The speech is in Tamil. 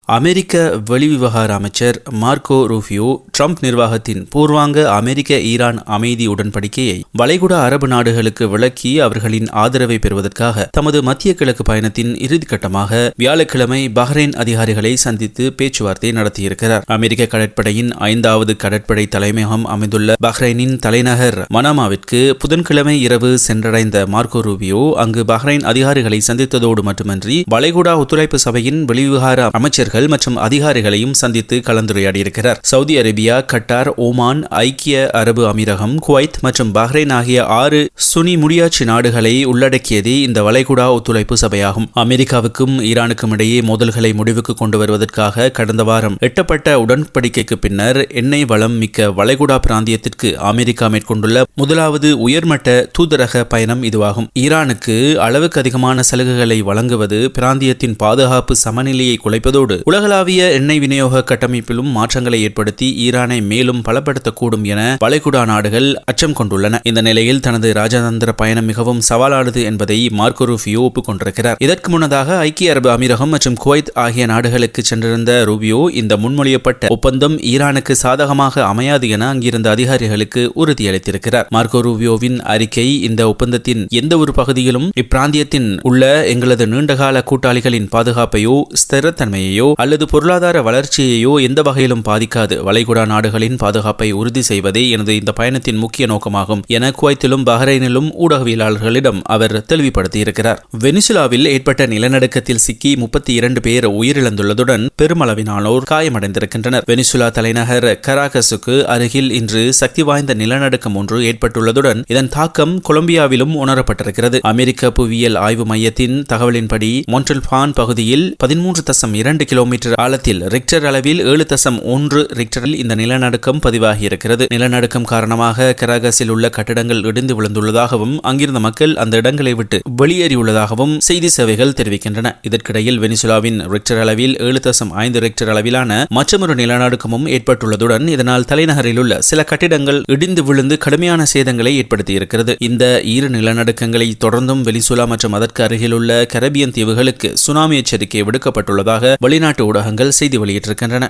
அமெரிக்க வெளிவிவகார அமைச்சர் மார்க்கோ ரூபியோ ட்ரம்ப் நிர்வாகத்தின் பூர்வாங்க அமெரிக்க-ஈரான் அமைதி உடன்படிக்கையை வளைகுடா அரபு நாடுகளுக்கு விளக்கி அவர்களின் ஆதரவை பெறுவதற்காக தமது மத்திய கிழக்கு பயணத்தின் இறுதிக்கட்டமாக வியாழக்கிழமை பஹ்ரைன் அதிகாரிகளை சந்தித்து பேச்சுவார்த்தை நடத்தியிருக்கிறார். அமெரிக்க கடற்படையின் 5வது கடற்படை தலைமையகம் அமைந்துள்ள பஹ்ரைனின் தலைநகர் மனாமாவிற்கு புதன்கிழமை இரவு சென்றடைந்த மார்க்கோ ரூபியோ அங்கு பஹ்ரைன் அதிகாரிகளை சந்தித்ததோடு மட்டுமின்றி வளைகுடா ஒத்துழைப்பு சபையின் வெளிவிவகார அமைச்சர்கள் மற்றும் அதிகாரிகளையும் சந்தித்து கலந்துரையாடியிருக்கிறார். சவுதி அரேபியா, கட்டார், ஓமான், ஐக்கிய அரபு அமீரகம், குவைத் மற்றும் பஹ்ரைன் ஆகிய 6 சுனி முடியாட்சி நாடுகளை உள்ளடக்கியதே இந்த வளைகுடா ஒத்துழைப்பு சபையாகும். அமெரிக்காவுக்கும் ஈரானுக்கும் இடையே மோதல்களை முடிவுக்கு கொண்டு வருவதற்காக கடந்த வாரம் எட்டப்பட்ட உடன்படிக்கைக்கு பின்னர் எண்ணெய் வளம் மிக்க வளைகுடா பிராந்தியத்திற்கு அமெரிக்கா மேற்கொண்டுள்ள முதலாவது உயர்மட்ட தூதரக பயணம் இதுவாகும். ஈரானுக்கு அளவுக்கு அதிகமான சலுகைகளை வழங்குவது பிராந்தியத்தின் பாதுகாப்பு சமநிலையை குலைப்பதோடு உலகளாவிய எண்ணெய் விநியோக கட்டமைப்பிலும் மாற்றங்களை ஏற்படுத்தி ஈரானை மேலும் பலப்படுத்தக்கூடும் என வளைகுடா நாடுகள் அச்சம் கொண்டுள்ளன. இந்த நிலையில் தனது ராஜதந்திர பயணம் மிகவும் சவாலானது என்பதை மார்க்கோ ரூபியோ ஒப்புக்கொண்டிருக்கிறார். இதற்கு முன்னதாக ஐக்கிய அரபு அமீரகம் மற்றும் குவைத் ஆகிய நாடுகளுக்கு சென்றிருந்த ரூபியோ இந்த முன்மொழியப்பட்ட ஒப்பந்தம் ஈரானுக்கு சாதகமாக அமையாது என அங்கிருந்த அதிகாரிகளுக்கு உறுதியளித்திருக்கிறார். மார்க்கோ ரூபியோவின் அறிக்கை இந்த ஒப்பந்தத்தின் எந்த ஒரு பகுதியிலும் இப்பிராந்தியத்தின் உள்ள எங்களது நீண்டகால கூட்டாளிகளின் பாதுகாப்பையோ ஸ்திரத்தன்மையையோ அல்லது பொருளாதார வளர்ச்சியையோ எந்த வகையிலும் பாதிக்காது. வளைகுடா நாடுகளின் பாதுகாப்பை உறுதி செய்வதே எனது இந்த பயணத்தின் முக்கிய நோக்கமாகும் என குவைத்திலும் பஹ்ரைனிலும் ஊடகவியலாளர்களிடம் அவர் தெளிவுபடுத்தியிருக்கிறார். வெனிசுலாவில் ஏற்பட்ட நிலநடுக்கத்தில் சிக்கி 32 பேர் உயிரிழந்துள்ளதுடன் பெருமளவிலானோர் காயமடைந்திருக்கின்றனர். வெனிசுலா தலைநகர் கராகசுக்கு அருகில் இன்று சக்தி வாய்ந்த நிலநடுக்கம் ஒன்று ஏற்பட்டுள்ளதுடன் இதன் தாக்கம் கொலம்பியாவிலும் உணரப்பட்டிருக்கிறது. அமெரிக்க புவியியல் ஆய்வு மையத்தின் தகவலின்படி மொன்ட்ரெல்பான் பகுதியில் 13.2 கிலோமீட்டர் ஆழத்தில் ரிக்டர் அளவில் 7.1 ரிக்டரில் இந்த நிலநடுக்கம் பதிவாகியிருக்கிறது. நிலநடுக்கம் காரணமாக கராகஸில் உள்ள கட்டிடங்கள் இடிந்து விழுந்துள்ளதாகவும் அங்கிருந்த மக்கள் அந்த இடங்களை விட்டு வெளியேறியுள்ளதாகவும் செய்தி சேவைகள் தெரிவிக்கின்றன. இதற்கிடையில் வெனிசுலாவின் ரிக்டர் அளவில் 7.5 ரிக்டர் அளவிலான மற்றொரு நிலநடுக்கமும் ஏற்பட்டுள்ளதுடன் இதனால் தலைநகரில் உள்ள சில கட்டிடங்கள் இடிந்து விழுந்து கடுமையான சேதங்களை ஏற்படுத்தியிருக்கிறது. இந்த 2 நிலநடுக்கங்களை தொடர்ந்தும் வெனிசுலா மற்றும் அதற்கு அருகிலுள்ள கரீபியன் தீவுகளுக்கு சுனாமி எச்சரிக்கை விடுக்கப்பட்டுள்ளதாக வெளிநாட்டு ஊடகங்கள் செய்தி வெளியிட்டிருக்கின்றன.